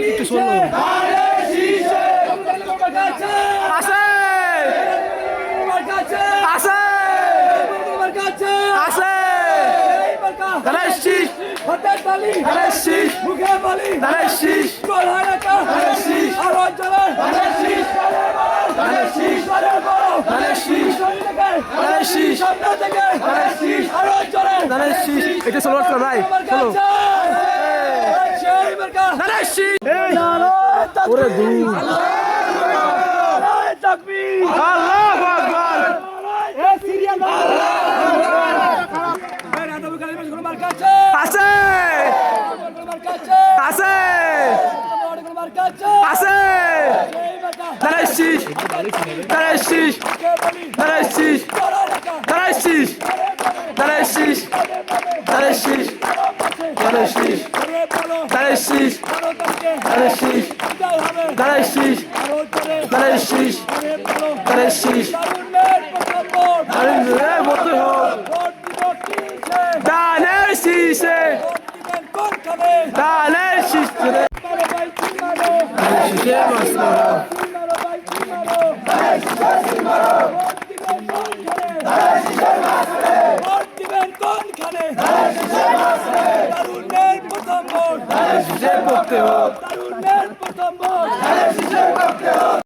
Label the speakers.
Speaker 1: একটু শোনো আছে আছে আছে ধানের শীষ ধানের শীষ ধানের শীষ ধানের শীষ ধানের শীষ ধানের শীষ ধানের শীষ ধানের শীষ ধানের শীষ এটা চলো ভাই চলো ধানের শীষ ওরে দূর আল্লাহু আকবার আছে আছে আছে ধানের শীষ ধানের শীষ ধানের শীষ ধানের শীষ ধানের শীষ ধানের শীষ ধানের শীষ ধানের শীষ ধানের শীষ ধানের শীষ ধানের শীষ ধানের শীষ ধানের শীষে ধানের শীষে